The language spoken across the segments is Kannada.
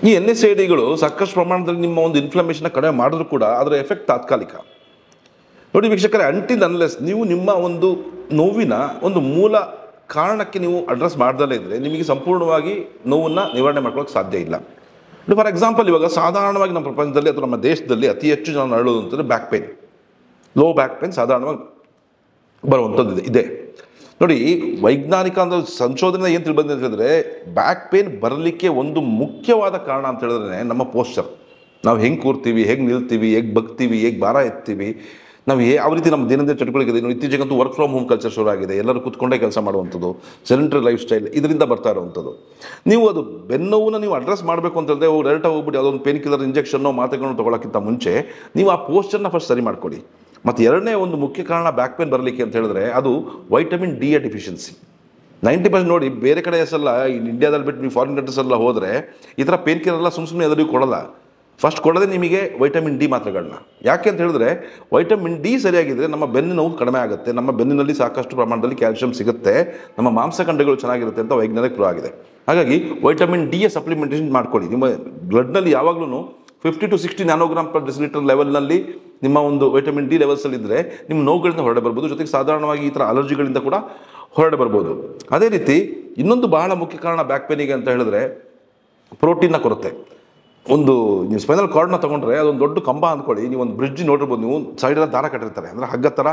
ಈ NSAIDಗಳು ಸಾಕಷ್ಟು ಪ್ರಮಾಣದಲ್ಲಿ ನಿಮ್ಮ ಒಂದು ಇನ್ಫ್ಲಮೇಷನ್ ಕಡಿಮೆ ಮಾಡಿದ್ರು ಕೂಡ ಅದರ ಎಫೆಕ್ಟ್ ತಾತ್ಕಾಲಿಕ. ನೋಡಿ ವೀಕ್ಷಕರೇ, ಅಂಟಿಲ್ ಅನ್ಲೆಸ್ ನೀವು ನಿಮ್ಮ ಒಂದು ನೋವಿನ ಒಂದು ಮೂಲ ಕಾರಣಕ್ಕೆ ನೀವು ಅಡ್ರೆಸ್ ಮಾಡ್ದಲೇ ಇದ್ದರೆ ನಿಮಗೆ ಸಂಪೂರ್ಣವಾಗಿ ನೋವನ್ನು ನಿವಾರಣೆ ಮಾಡ್ಕೊಳ್ಳೋಕೆ ಸಾಧ್ಯ ಇಲ್ಲ. ಫಾರ್ ಎಕ್ಸಾಂಪಲ್, ಇವಾಗ ಸಾಧಾರಣವಾಗಿ ನಮ್ಮ ಪ್ರಪಂಚದಲ್ಲಿ ಅಥವಾ ನಮ್ಮ ದೇಶದಲ್ಲಿ ಅತಿ ಹೆಚ್ಚು ಜನ ನರಳೋದು ಅಂತಂದರೆ back pain, low back pain ಸಾಧಾರಣವಾಗಿ ಬರುವಂಥದ್ದು ಇದೆ. ನೋಡಿ, ವೈಜ್ಞಾನಿಕ ಅಂದ್ರೆ ಸಂಶೋಧನೆ ಏನು ತಿಳ್ಬಂದಿದೆ ಅಂತ ಹೇಳಿದ್ರೆ, ಬ್ಯಾಕ್ ಪೇನ್ ಬರಲಿಕ್ಕೆ ಒಂದು ಮುಖ್ಯವಾದ ಕಾರಣ ಅಂತ ಹೇಳಿದ್ರೆ ನಮ್ಮ ಪೋಸ್ಚರ್. ನಾವು ಹೆಂಗೆ ಕೂರ್ತೀವಿ, ಹೇಗೆ ನಿಲ್ತೀವಿ, ಹೇಗೆ ಬಗ್ತೀವಿ, ಹೇಗೆ ಭಾರ ಎತ್ತೀವಿ, ನಾವು ಯಾವ ರೀತಿ ನಮ್ಮ ದಿನದ ಚಟುವಟಿಕೆ ಇದೆ. ಇತ್ತೀಚೆಗಂತೂ ವರ್ಕ್ ಫ್ರಮ್ ಹೋಮ್ ಕಲ್ಚರ್ ಶುರು ಆಗಿದೆ. ಎಲ್ಲರೂ ಕೂತ್ಕೊಂಡೇ ಕೆಲಸ ಮಾಡುವಂಥದ್ದು, ಸೆಡೆಂಟರಿ ಲೈಫ್ ಸ್ಟೈಲ್, ಇದರಿಂದ ಬರ್ತಾ ಇರುವಂಥದ್ದು. ನೀವು ಅದು ಬೆನ್ನೋವನ್ನು ನೀವು ಅಡ್ರೆಸ್ ಮಾಡಬೇಕು ಅಂತ ಹೇಳಿದ್ರೆ ಡೈರೆಕ್ಟಾಗಿ ಹೋಗ್ಬಿಟ್ಟು ಯಾವುದೊಂದು ಪೇನ್ ಕಿಲ್ಲರ್ ಇಂಜೆಕ್ಷನ್ನೋ ಮಾತ್ರೆಗಳನ್ನು ತೊಗೊಳಕ್ಕಿಂತ ಮುಂಚೆ ನೀವು ಆ ಪೋಸ್ಚರ್ನ ಫಸ್ಟ್ ಸರಿ ಮಾಡ್ಕೊಳ್ಳಿ. ಮತ್ತು ಎರಡನೇ ಒಂದು ಮುಖ್ಯ ಕಾರಣ ಬ್ಯಾಕ್ ಪೇನ್ ಬರಲಿಕ್ಕೆ ಅಂತ ಹೇಳಿದ್ರೆ ಅದು ವೈಟಮಿನ್ ಡಿ ಡೆಫಿಷಿಯನ್ಸಿ. 90% ನೋಡಿ, ಬೇರೆ ಕಡೆ ಎಲ್ಲ ಇಂಡಿಯಾದಲ್ಲಿ ಬಿಟ್ಟು ನೀವು ಫಾರಿನ್ ಕಂಟ್ರೀಸ್ ಎಲ್ಲ ಹೋದರೆ ಈ ಥರ ಪೇನ್ ಕಿಲ್ಲರ್ ಎಲ್ಲ ಸುಮ್ಮನೆ ಎಲ್ಲರಿಗೂ ಕೊಡಲ್ಲ. ಫಸ್ಟ್ ಕೊಡೋದೇ ನಿಮಗೆ ವೈಟಮಿನ್ ಡಿ ಮಾತ್ರೆಗಳನ್ನ. ಯಾಕೆ ಅಂತ ಹೇಳಿದ್ರೆ ವೈಟಮಿನ್ ಡಿ ಸರಿಯಾಗಿದ್ದರೆ ನಮ್ಮ ಬೆನ್ನು ನೋವು ಕಡಿಮೆ ಆಗುತ್ತೆ, ನಮ್ಮ ಬೆನ್ನಿನಲ್ಲಿ ಸಾಕಷ್ಟು ಪ್ರಮಾಣದಲ್ಲಿ ಕ್ಯಾಲ್ಸಿಯಂ ಸಿಗುತ್ತೆ, ನಮ್ಮ ಮಾಂಸಖಂಡಗಳು ಚೆನ್ನಾಗಿರುತ್ತೆ ಅಂತ ವೈಜ್ಞಾನಿಕ ಪ್ರೂವ್ ಆಗಿದೆ. ಹಾಗಾಗಿ ವೈಟಮಿನ್ ಡಿಯ ಸಪ್ಲಿಮೆಂಟೇಷನ್ ಮಾಡ್ಕೊಳ್ಳಿ. ನಿಮ್ಮ ಬ್ಲಡ್ನಲ್ಲಿ ಯಾವಾಗಲೂ 50 to 60 ನ್ಯಾನೋಗ್ರಾಮ್ ಪರ್ ಡೆಸಿಲೀಟರ್ ಲೆವೆಲ್ನಲ್ಲಿ ನಿಮ್ಮ ಒಂದು ವೈಟಮಿನ್ ಡಿ ಲೆವೆಲ್ಸಲ್ಲಿ ಇದ್ದರೆ ನಿಮ್ಮ ನೋವುಗಳಿಂದ ಹೊರಡೆ ಬರ್ಬೋದು. ಜೊತೆಗೆ ಸಾಧಾರಣವಾಗಿ ಈ ಥರ ಅಲರ್ಜಿಗಳಿಂದ ಕೂಡ ಹೊರಡೆ ಬರ್ಬೋದು. ಅದೇ ರೀತಿ ಇನ್ನೊಂದು ಬಹಳ ಮುಖ್ಯ ಕಾರಣ ಬ್ಯಾಕ್ ಪೇನಿಗೆ ಅಂತ ಹೇಳಿದ್ರೆ ಪ್ರೋಟೀನ್ನ ಕೊರತೆ. ನೀವು ಸ್ಪೈನಲ್ ಕಾರ್ಡ್ನ ತೊಗೊಂಡ್ರೆ ಅದೊಂದು ದೊಡ್ಡ ಕಂಬ ಅಂದ್ಕೊಳ್ಳಿ, ನೀವು ಒಂದು ಬ್ರಿಡ್ಜ್ ನೋಡಿರ್ಬೋದು, ನೀವು ಸೈಡಲ್ಲಿ ದಾರ ಕಟ್ಟಿರ್ತಾರೆ, ಅಂದರೆ ಹಗ್ಗ ಥರ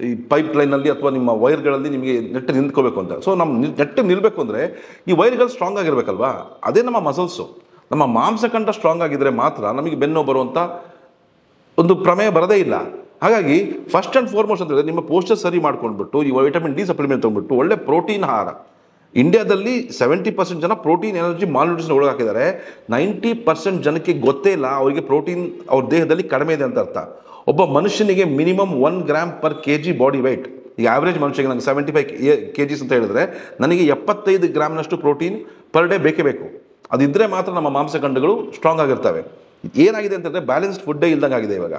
ಈ ಪೈಪ್ ಲೈನಲ್ಲಿ ಅಥವಾ ನಿಮ್ಮ ವೈರ್ಗಳಲ್ಲಿ ನಿಮಗೆ ನೆಟ್ಟು ನಿಂತ್ಕೋಬೇಕು ಅಂತ. ಸೊ ನಮ್ಮ ನೆಟ್ಟಿಗೆ ನಿಲ್ಲಬೇಕು ಅಂದರೆ ಈ ವೈರ್ಗಳು ಸ್ಟ್ರಾಂಗ್ ಆಗಿರಬೇಕಲ್ವಾ. ಅದೇ ನಮ್ಮ ಮಸಲ್ಸು. ನಮ್ಮ ಮಾಂಸಖಂಡ ಸ್ಟ್ರಾಂಗ್ ಆಗಿದ್ದರೆ ಮಾತ್ರ ನಮಗೆ ಬೆನ್ನು ಬರುವಂಥ ಒಂದು ಪ್ರಮೇಯ ಬರದೇ ಇಲ್ಲ. ಹಾಗಾಗಿ ಫಸ್ಟ್ ಆ್ಯಂಡ್ ಫಾರ್ಮೋಸ್ಟ್ ಅಂತ ಹೇಳಿದ್ರೆ ನಿಮ್ಮ ಪೋಸ್ಚರ್ ಸರಿ ಮಾಡ್ಕೊಂಡ್ಬಿಟ್ಟು ಈ ವೈಟಮಿನ್ ಡಿ ಸಪ್ಲಿಮೆಂಟ್ ತೊಗೊಂಡ್ಬಿಟ್ಟು ಒಳ್ಳೆ ಪ್ರೋಟೀನ್ ಆಹಾರ. ಇಂಡಿಯಾದಲ್ಲಿ 70% ಜನ ಪ್ರೋಟೀನ್ ಎನರ್ಜಿ ಮಾಲ್ನ್ಯೂಟ್ರಿಷನ್ ಒಳಗಾಕಿದ್ದಾರೆ. 90% ಜನಕ್ಕೆ ಗೊತ್ತೇ ಇಲ್ಲ ಅವರಿಗೆ ಪ್ರೋಟೀನ್ ಅವ್ರ ದೇಹದಲ್ಲಿ ಕಡಿಮೆ ಇದೆ ಅಂತ ಅರ್ಥ. ಒಬ್ಬ ಮನುಷ್ಯನಿಗೆ minimum 1 gram per kg body weight. ಈಗ ಆವ್ರೇಜ್ ಮನುಷ್ಯನಿಗೆ ನನಗೆ 75 kgs ಅಂತ ಹೇಳಿದ್ರೆ ನನಗೆ 75 ಗ್ರಾಮ್ನಷ್ಟು ಪ್ರೋಟೀನ್ ಪರ್ ಡೇ ಬೇಕೇ ಬೇಕು. ಅದಿದ್ದರೆ ಮಾತ್ರ ನಮ್ಮ ಮಾಂಸಖಂಡಗಳು ಸ್ಟ್ರಾಂಗ್ ಆಗಿರ್ತವೆ. ಏನಾಗಿದೆ ಅಂತಂದರೆ ಬ್ಯಾಲೆನ್ಸ್ಡ್ ಫುಡ್ಡೇ ಇಲ್ದಂಗೆ ಆಗಿದೆ ಇವಾಗ.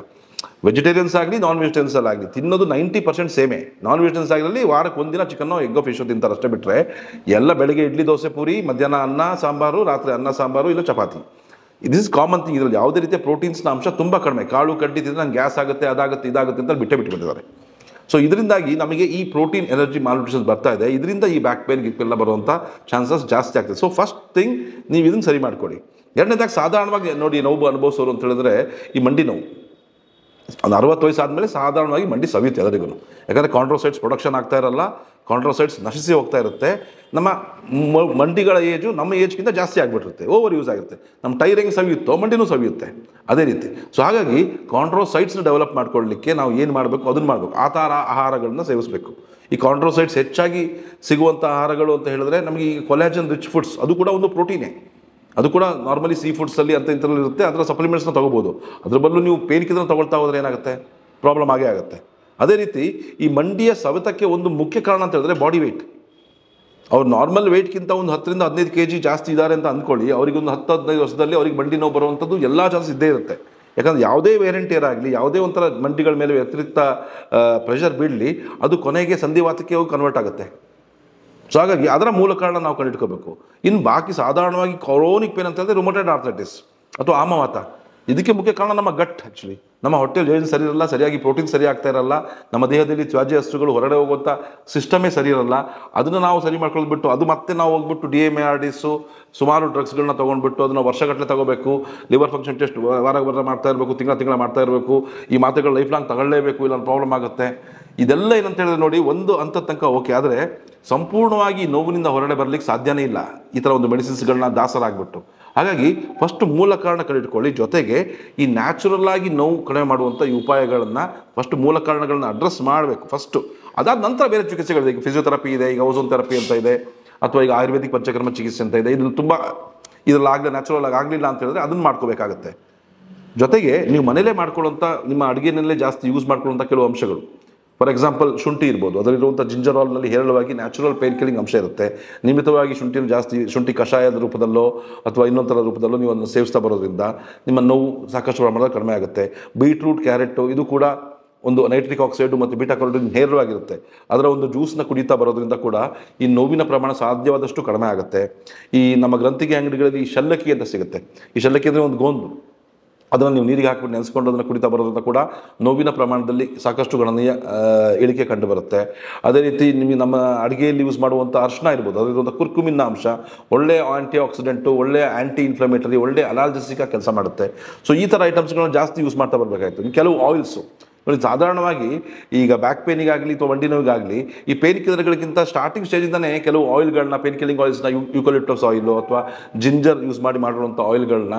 ವೆಜಿಟೇರಿಯನ್ಸ್ ಆಗಲಿ ನಾನ್ ವೆಜಿಟೇರಿಯನ್ಸಲ್ಲಾಗಲಿ ತಿನ್ನೋದು 90% ಸೇಮೇ. ನಾನ್ ವೆಜಿಟೇರಿಯನ್ಸ್ ಆಗಲಿ ವಾರಕ್ಕೆ ಒಂದಿನ ಚಿಕನ್ನೋ ಎಗ್ಗೋ ಫಿಶೋ ತಿಂತಾರೆ ಅಷ್ಟೇ. ಬಿಟ್ಟರೆ ಎಲ್ಲ ಬೆಳಗ್ಗೆ ಇಡ್ಲಿ ದೋಸೆ ಪೂರಿ, ಮಧ್ಯಾಹ್ನ ಅನ್ನ ಸಾಂಬಾರು, ರಾತ್ರಿ ಅನ್ನ ಸಾಂಬಾರು, ಇಲ್ಲ chapati. This is common thing. ಇದರಲ್ಲಿ ಯಾವುದೇ ರೀತಿಯ ಪ್ರೋಟೀನ್ಸ್ನ ಅಂಶ ತುಂಬ ಕಡಿಮೆ. ಕಾಳು ಕಡ್ಡಿ ತಿಂದರೆ ನಂಗೆ ಗ್ಯಾಸ್ ಆಗುತ್ತೆ, ಅದಾಗುತ್ತೆ, ಇದಾಗುತ್ತೆ ಅಂತ ಬಿಟ್ಟಿದ್ದಾರೆ. ಸೊ ಇದರಿಂದಾಗಿ ನಮಗೆ ಈ ಪ್ರೋಟೀನ್ ಎನರ್ಜಿ ಮಾಲ್ನ್ಯೂಟ್ರಿಷನ್ ಬರ್ತಾ ಇದೆ. ಇದರಿಂದ ಈ ಬ್ಯಾಕ್ ಪೇನ್ ಗಿಕ್ಕೆಲ್ಲ ಬರುವಂಥ ಚಾನ್ಸಸ್ ಜಾಸ್ತಿ ಆಗ್ತದೆ. ಸೊ ಫಸ್ಟ್ ಥಿಂಗ್ ನೀವು ಇದನ್ನು ಸರಿ ಮಾಡ್ಕೊಳ್ಳಿ. ಎರಡನೇದಾಗಿ ಸಾಧಾರಣವಾಗಿ ನೋಡಿ ನೋವು ಅನುಭವಿಸೋರು ಅಂತ ಹೇಳಿದ್ರೆ ಈ ಮಂಡಿ ನೋವು. ಒಂದು 60 ವಯಸ್ಸು ಆದಮೇಲೆ ಸಾಧಾರಣವಾಗಿ ಮಂಡಿ ಸವಿಯುತ್ತೆ ಎಲ್ಲರಿಗೂ. ಯಾಕಂದರೆ ಕಾಂಡ್ರೋಸೈಟ್ಸ್ ಪ್ರೊಡಕ್ಷನ್ ಆಗ್ತಾ ಇರಲ್ಲ, ಕಾಂಡ್ರೋಸೈಟ್ಸ್ ನಶಿಸಿ ಹೋಗ್ತಾ ಇರುತ್ತೆ. ನಮ್ಮ ಮಂಡಿಗಳ ಏಜು ನಮ್ಮ ಏಜ್ಗಿಂತ ಜಾಸ್ತಿ ಆಗಿಬಿಟ್ಟಿರುತ್ತೆ, ಓವರ್ ಯೂಸ್ ಆಗಿರುತ್ತೆ. ನಮ್ಮ ಟೈರ್ ಹೆಂಗೆ ಸವಿಯುತ್ತೋ ಮಂಡಿನೂ ಸವಿಯುತ್ತೆ ಅದೇ ರೀತಿ. ಸೊ ಹಾಗಾಗಿ ಕಾಂಡ್ರೋಸೈಟ್ಸ್ನ ಡೆವಲಪ್ ಮಾಡ್ಕೊಳ್ಳಲಿಕ್ಕೆ ನಾವು ಏನು ಮಾಡಬೇಕು ಅದನ್ನು ಮಾಡಬೇಕು. ಆ ಥರ ಆಹಾರಗಳನ್ನ ಸೇವಿಸಬೇಕು. ಈ ಕಾಂಡ್ರೋಸೈಟ್ಸ್ ಹೆಚ್ಚಾಗಿ ಸಿಗುವಂಥ ಆಹಾರಗಳು ಅಂತ ಹೇಳಿದ್ರೆ ನಮಗೆ ಈ ಕೊಲಾಜನ್ ರಿಚ್ ಫುಡ್ಸ್, ಅದು ಕೂಡ ಒಂದು ಪ್ರೋಟೀನೇ. ಅದು ಕೂಡ ನಾರ್ಮಲಿ ಸೀ ಫುಡ್ಸಲ್ಲಿ ಅಂತ ಇಂಥರಲ್ಲಿ ಇರುತ್ತೆ. ಅದರ ಸಪ್ಲಿಮೆಂಟ್ಸ್ನ ತೊಗೋಬೋದು. ಅದ್ರ ಬದಲು ನೀವು ಪೇನ್ ಕಿಲ್ಲರ್ ತೊಗೊಳ್ತಾ ಹೋದರೆ ಏನಾಗುತ್ತೆ, ಪ್ರಾಬ್ಲಮ್ ಆಗೇ ಆಗುತ್ತೆ. ಅದೇ ರೀತಿ ಈ ಮಂಡಿಯ ಸವೆತಕ್ಕೆ ಒಂದು ಮುಖ್ಯ ಕಾರಣ ಅಂತ ಹೇಳಿದ್ರೆ ಬಾಡಿ ವೆಯ್ಟ್. ಅವ್ರು ನಾರ್ಮಲ್ ವೆಯ್ಟ್ಗಿಂತ ಒಂದು 10 ರಿಂದ 15 kg ಜಾಸ್ತಿ ಇದ್ದಾರೆ ಅಂತ ಅಂದ್ಕೊಳ್ಳಿ, ಅವ್ರಿಗೊಂದು 10-15 ವರ್ಷದಲ್ಲಿ ಅವ್ರಿಗೆ ಮಂಡಿ ನೋವು ಬರುವಂಥದ್ದು ಎಲ್ಲ ಚಾನ್ಸ್ ಇದ್ದೇ ಇರುತ್ತೆ. ಯಾಕಂದರೆ ಯಾವುದೇ ವೇರಿಯಂಟಿಯರ್ ಆಗಲಿ, ಯಾವುದೇ ಒಂಥರ ಮಂಡಿಗಳ ಮೇಲೆ ವ್ಯತಿರಿಕ್ತ ಪ್ರೆಷರ್ ಬೀಳಲಿ, ಅದು ಕೊನೆಗೆ ಸಂಧಿವಾತಕ್ಕೆ ಹೋಗಿ ಕನ್ವರ್ಟ್ ಆಗುತ್ತೆ. ಸೊ ಹಾಗಾಗಿ ಅದರ ಮೂಲ ಕಾರಣ ನಾವು ಕಂಡಿಡ್ಕೋಬೇಕು. ಇನ್ನು ಬಾಕಿ ಸಾಧಾರಣವಾಗಿ ಕ್ರೋನಿಕ್ ಪೇನ್ ಅಂತ ಹೇಳಿದ್ರೆ ರುಮಟೈಡ್ ಆರ್ಥರೈಟಿಸ್ ಅಥವಾ ಆಮವಾತ. ಇದಕ್ಕೆ ಮುಖ್ಯ ಕಾರಣ ನಮ್ಮ ಗಟ್. ಆ್ಯಕ್ಚುಲಿ ನಮ್ಮ ಹೊಟ್ಟೆಯಲ್ಲಿ ಏನು ಸರಿ ಇರಲ್ಲ, ಸರಿಯಾಗಿ ಪ್ರೋಟೀನ್ ಸರಿ ಆಗ್ತಾ ಇರಲ್ಲ, ನಮ್ಮ ದೇಹದಲ್ಲಿ ತ್ಯಾಜ್ಯ ವಸ್ತುಗಳು ಹೊರಗಡೆ ಹೋಗುವಂಥ ಸಿಸ್ಟಮೇ ಸರಿ ಇರಲ್ಲ. ಅದನ್ನು ನಾವು ಸರಿ ಮಾಡ್ಕೊಳ್ಬಿಟ್ಟು ಅದು ಮತ್ತೆ ನಾವು ಹೋಗ್ಬಿಟ್ಟು DMARDಸು ಸುಮಾರು ಡ್ರಗ್ಸ್ಗಳನ್ನ ತೊಗೊಂಡ್ಬಿಟ್ಟು ಅದನ್ನು ವರ್ಷಗಟ್ಟಲೆ ತಗೋಬೇಕು. ಲಿವರ್ ಫಂಕ್ಷನ್ ಟೆಸ್ಟ್ ವಾರ ಮಾಡ್ತಾ ಇರಬೇಕು, ತಿಂಗಳ ಮಾಡ್ತಾ ಇರಬೇಕು. ಈ ಮಾತ್ರೆಗಳು ಲೈಫ್ ಲಾಂಗ್ ತಗೊಳ್ಳೇಬೇಕು, ಇಲ್ಲ ಪ್ರಾಬ್ಲಮ್ ಆಗುತ್ತೆ. ಇದೆಲ್ಲ ಏನಂತ ಹೇಳಿದ್ರೆ ನೋಡಿ, ಒಂದು ಹಂತದ ತನಕ ಓಕೆ, ಆದರೆ ಸಂಪೂರ್ಣವಾಗಿ ನೋವಿನಿಂದ ಹೊರಗಡೆ ಬರಲಿಕ್ಕೆ ಸಾಧ್ಯನೇ ಇಲ್ಲ ಈ ಥರ ಒಂದು ಮೆಡಿಸಿನ್ಸ್ಗಳನ್ನ ದಾಸರಾಗ್ಬಿಟ್ಟು. ಹಾಗಾಗಿ ಫಸ್ಟ್ ಮೂಲ ಕಾರಣ ಕಂಡಿಟ್ಕೊಳ್ಳಿ. ಜೊತೆಗೆ ಈ ನ್ಯಾಚುರಲ್ ಆಗಿ ನೋವು ಕಡಿಮೆ ಮಾಡುವಂಥ ಈ ಉಪಾಯಗಳನ್ನು ಫಸ್ಟ್ ಮೂಲ ಕಾರಣಗಳನ್ನ ಅಡ್ರೆಸ್ ಮಾಡಬೇಕು ಫಸ್ಟು. ಅದಾದ ನಂತರ ಬೇರೆ ಚಿಕಿತ್ಸೆಗಳಿದೆ. ಈಗ ಫಿಸಿಯೋಥೆರಪಿ ಇದೆ, ಈಗ ಓಝೋನ್ ಥೆರಪಿ ಅಂತ ಇದೆ, ಅಥವಾ ಈಗ ಆಯುರ್ವೇದಿಕ್ ಪಂಚಕರ್ಮ ಚಿಕಿತ್ಸೆ ಅಂತ ಇದೆ. ಇದು ತುಂಬ ಇದರಲ್ಲಿ ಆಗಲಿ ನ್ಯಾಚುರಲ್ ಆಗಿ ಆಗಲಿಲ್ಲ ಅಂತ ಹೇಳಿದ್ರೆ ಅದನ್ನು ಮಾಡ್ಕೋಬೇಕಾಗತ್ತೆ. ಜೊತೆಗೆ ನೀವು ಮನೇಲೇ ಮಾಡ್ಕೊಳ್ಳೋಂಥ ನಿಮ್ಮ ಅಡುಗೆನಲ್ಲೇ ಜಾಸ್ತಿ ಯೂಸ್ ಮಾಡ್ಕೊಳ್ಳೋಂಥ ಕೆಲವು ಅಂಶಗಳು, ಫಾರ್ ಎಕ್ಸಾಂಪಲ್ ಶುಂಠಿ ಇರ್ಬೋದು. ಅದರಲ್ಲಿರುವಂಥ ಜಿಂಜರ್ ಆಲ್ನಲ್ಲಿ ಹೇರಳವಾಗಿ ನ್ಯಾಚುರಲ್ ಪೇನ್ ಕಿಲ್ಲಿಂಗ್ ಅಂಶ ಇರುತ್ತೆ. ನಿಯಮಿತವಾಗಿ ಶುಂಠಿ ಕಷಾಯದ ರೂಪದಲ್ಲೋ ಅಥವಾ ಇನ್ನೊಂಥರ ರೂಪದಲ್ಲೋ ನೀವು ಅದನ್ನು ಸೇವಿಸ್ತಾ ಬರೋದ್ರಿಂದ ನಿಮ್ಮ ನೋವು ಸಾಕಷ್ಟು ಪ್ರಮಾಣದಲ್ಲಿ ಕಡಿಮೆ ಆಗುತ್ತೆ. ಬೀಟ್ರೂಟ್, ಕ್ಯಾರೆಟು ಇದು ಕೂಡ ಒಂದು ನೈಟ್ರಿಕ್ ಆಕ್ಸೈಡ್ ಮತ್ತು ಬೀಟಾ ಕ್ಯಾರೋಟಿನ್ ನೇರವಾಗಿರುತ್ತೆ. ಅದರ ಒಂದು ಜ್ಯೂಸ್ನ ಕುಡಿತಾ ಬರೋದ್ರಿಂದ ಕೂಡ ಈ ನೋವಿನ ಪ್ರಮಾಣ ಸಾಧ್ಯವಾದಷ್ಟು ಕಡಿಮೆ ಆಗುತ್ತೆ. ಈ ನಮ್ಮ ಗ್ರಂಥಿಗೆ ಅಂಗಡಿಗಳಲ್ಲಿ ಈ ಶಲ್ಲಕ್ಕಿ ಅಂತ ಸಿಗುತ್ತೆ. ಈ ಶಲ್ಲಕ್ಕಿ ಅಂದರೆ ಒಂದು ಗೋಂದು, ಅದನ್ನು ನೀವು ನೀರಿಗೆ ಹಾಕಿಬಿಟ್ಟು ನೆನೆಸ್ಕೊಂಡು ಅದನ್ನು ಕುಡಿತಾ ಬರೋದ್ರಿಂದ ಕೂಡ ನೋವಿನ ಪ್ರಮಾಣದಲ್ಲಿ ಸಾಕಷ್ಟು ಗಣನೀಯ ಇಳಿಕೆ ಕಂಡು ಬರುತ್ತೆ. ಅದೇ ರೀತಿ ನಿಮಗೆ ನಮ್ಮ ಅಡುಗೆಯಲ್ಲಿ ಯೂಸ್ ಮಾಡುವಂಥ ಅರಿಶಿನ ಇರ್ಬೋದು, ಅದರಿಂದ ಕುರ್ಕುಮಿನ್ನ ಅಂಶ ಒಳ್ಳೆಯ ಆಂಟಿ ಆಕ್ಸಿಡೆಂಟು, ಒಳ್ಳೆಯ ಆ್ಯಂಟಿ ಇನ್ಫ್ಲಮೇಟರಿ, ಒಳ್ಳೆಯ ಅನಾಲ್ಜೆಸಿಕ್ ಕೆಲಸ ಮಾಡುತ್ತೆ. ಸೊ ಈ ಥರ ಐಟಮ್ಸ್ಗಳನ್ನ ಜಾಸ್ತಿ ಯೂಸ್ ಮಾಡ್ತಾ ಬರಬೇಕಾಯ್ತು. ಕೆಲವು ಆಯಿಲ್ಸು ನೋಡಿ, ಸಾಧಾರಣವಾಗಿ ಈಗ ಬ್ಯಾಕ್ ಪೇನಿಗಾಗಲಿ ಅಥವಾ ಮಂಡಿ ನೋವಿಗಾಗಲಿ ಈ ಪೇನ್ ಕಿಲ್ಲರ್ಗಳಿಗಿಂತ ಸ್ಟಾರ್ಟಿಂಗ್ ಸ್ಟೇಜಿಂದನೇ ಕೆಲವು ಆಯಿಲ್ಗಳನ್ನ, ಪೇನ್ ಕಿಲ್ಲಿಂಗ್ ಆಯಿಲ್ಸ್ನ, ಯೂಕಲಿಪ್ಟಸ್ ಆಯಿಲು ಅಥವಾ ಜಿಂಜರ್ ಯೂಸ್ ಮಾಡಿರುವಂಥ ಆಯಿಲ್ಗಳನ್ನ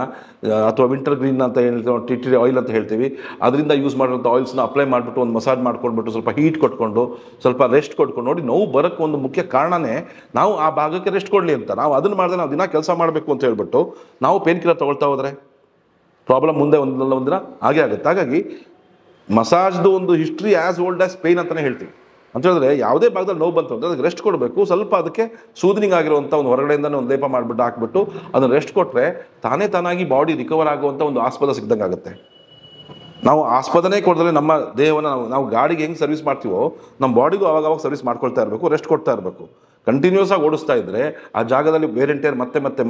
ಅಥವಾ ವಿಂಟರ್ ಗ್ರೀನ್ ಅಂತ ಹೇಳ್ತೀವಿ, ಟಿಟಿ ಆಯಿಲ್ ಅಂತ ಹೇಳ್ತೀವಿ, ಅದರಿಂದ ಯೂಸ್ ಮಾಡಿರೋಂಥ ಆಯಿಲ್ಸ್ನ ಅಪ್ಲೈ ಮಾಡಿಬಿಟ್ಟು ಒಂದು ಮಸಾಜ್ ಮಾಡ್ಕೊಂಡ್ಬಿಟ್ಟು ಸ್ವಲ್ಪ ಹೀಟ್ ಕೊಟ್ಕೊಂಡು ಸ್ವಲ್ಪ ರೆಸ್ಟ್ ಕೊಟ್ಕೊಂಡು ನೋಡಿ, ನೋವು ಬರೋಕ್ಕೆ ಒಂದು ಮುಖ್ಯ ಕಾರಣನೇ ನಾವು ಆ ಭಾಗಕ್ಕೆ ರೆಸ್ಟ್ ಕೊಡಲಿ ಅಂತ. ನಾವು ಅದನ್ನು ಮಾಡಿದ್ರೆ ನಾವು ದಿನ ಕೆಲಸ ಮಾಡಬೇಕು ಅಂತ ಹೇಳ್ಬಿಟ್ಟು ನಾವು ಪೇನ್ ಕಿಲ್ಲರ್ ತೊಗೊಳ್ತಾ ಹೋದರೆ ಪ್ರಾಬ್ಲಮ್ ಮುಂದೆ ಒಂದಲ್ಲ ಒಂದಿನ ಹಾಗೆ ಆಗುತ್ತೆ. ಹಾಗಾಗಿ ಮಸಾಜ್ದು ಒಂದು history as old as pain ಅಂತಲೇ ಹೇಳ್ತೀವಿ. ಅಂತ ಹೇಳಿದ್ರೆ ಯಾವುದೇ ಭಾಗದಲ್ಲಿ ನೋವು ಬಂತು ಅಂದರೆ ಅದಕ್ಕೆ ರೆಸ್ಟ್ ಕೊಡಬೇಕು. ಸ್ವಲ್ಪ ಅದಕ್ಕೆ ಸೂದನಿಂಗ್ ಆಗಿರುವಂಥ ಒಂದು ಹೊರಗಡೆಯಿಂದನೇ ಒಂದು ಲೇಪ ಮಾಡಿಬಿಟ್ಟು ಹಾಕ್ಬಿಟ್ಟು ಅದನ್ನು ರೆಸ್ಟ್ ಕೊಟ್ಟರೆ ತಾನಾಗಿ ಬಾಡಿ ರಿಕವರ್ ಆಗುವಂಥ ಒಂದು ಆಸ್ಪದ ಸಿಗ್ದಂಗೆ ಆಗುತ್ತೆ. ನಾವು ಆಸ್ಪದನೇ ಕೊಡಿದ್ರೆ ನಮ್ಮ ದೇಹವನ್ನು ನಾವು ಗಾಡಿಗೆ ಹೆಂಗೆ ಸರ್ವಿಸ್ ಮಾಡ್ತೀವೋ ನಮ್ಮ ಬಾಡಿಗೂ ಅವಾಗ ಸರ್ವಿಸ್ ಮಾಡ್ಕೊಳ್ತಾ ಇರಬೇಕು, ರೆಸ್ಟ್ ಕೊಡ್ತಾ ಇರಬೇಕು. ಕಂಟಿನ್ಯೂಸ್ ಆಗಿ ಓಡಿಸ್ತಾ ಇದ್ದರೆ ಆ ಜಾಗದಲ್ಲಿ ವೇರ್ ಆ್ಯಂಡ್ ಟೇರ್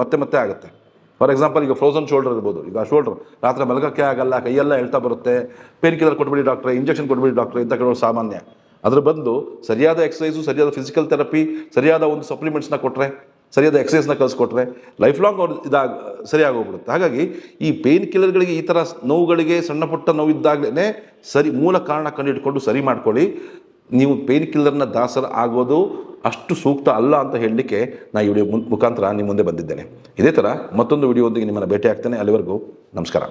ಮತ್ತೆ ಆಗುತ್ತೆ. ಫಾರ್ ಎಕ್ಸಾಂಪಲ್, ಈಗ ಫ್ರೋಸನ್ ಶೋಲ್ಡರ್ ಇರ್ಬೋದು. ಈಗ ಶೋಲ್ಡರ್ ರಾತ್ರಿ ಮಲಗೋಕ್ಕೆ ಆಗಲ್ಲ, ಕೈಯೆಲ್ಲ ಹೇಳ್ತಾ ಬರುತ್ತೆ, ಪೇನ್ ಕಿಲ್ಲರ್ ಕೊಟ್ಬಿಡಿ ಡಾಕ್ಟ್ರೆ, ಇಂಜೆಕ್ಷನ್ ಕೊಟ್ಬಿಡಿ ಡಾಕ್ಟ್ರೆ ಅಂತ ಕೇಳೋದು ಸಾಮಾನ್ಯ. ಅದ್ರ ಬಂದು ಸರಿಯಾದ ಎಕ್ಸಸೈಸು, ಸರಿಯಾದ ಫಿಸಿಕಲ್ ಥೆರಪಿ, ಸರಿಯಾದ ಒಂದು ಸಪ್ಲಿಮೆಂಟ್ಸ್ನ ಕೊಟ್ಟರೆ, ಸರಿಯಾದ ಎಕ್ಸಸೈಸ್ನ ಕಲಿಸ್ಕೊಟ್ರೆ ಲೈಫ್ ಲಾಂಗ್ ಅವ್ರು ಸರಿಯಾಗೋಗ್ಬಿಡುತ್ತೆ. ಹಾಗಾಗಿ ಈ ಪೇನ್ ಕಿಲ್ಲರ್ಗಳಿಗೆ, ಈ ಥರ ನೋವುಗಳಿಗೆ, ಸಣ್ಣ ಪುಟ್ಟ ನೋವಿದ್ದಾಗಲೇ ಮೂಲ ಕಾರಣ ಕಂಡುಹಿಡ್ಕೊಂಡು ಸರಿ ಮಾಡ್ಕೊಳ್ಳಿ. ನೀವು ಪೇನ್ ಕಿಲ್ಲರ್ನ ದಾಸರ ಆಗೋದು ಅಷ್ಟು ಸೂಕ್ತ ಅಲ್ಲ ಅಂತ ಹೇಳಲಿಕ್ಕೆ ನಾನು ಈ ವಿಡಿಯೋ ಮುಖಾಂತರ ನಿಮ್ಮ ಮುಂದೆ ಬಂದಿದ್ದೇನೆ. ಇದೇ ಥರ ಮತ್ತೊಂದು ವಿಡಿಯೋದೊಂದಿಗೆ ನಿಮ್ಮನ್ನು ಭೇಟಿ ಆಗ್ತೇನೆ. ಅಲ್ಲಿವರೆಗೂ ನಮಸ್ಕಾರ.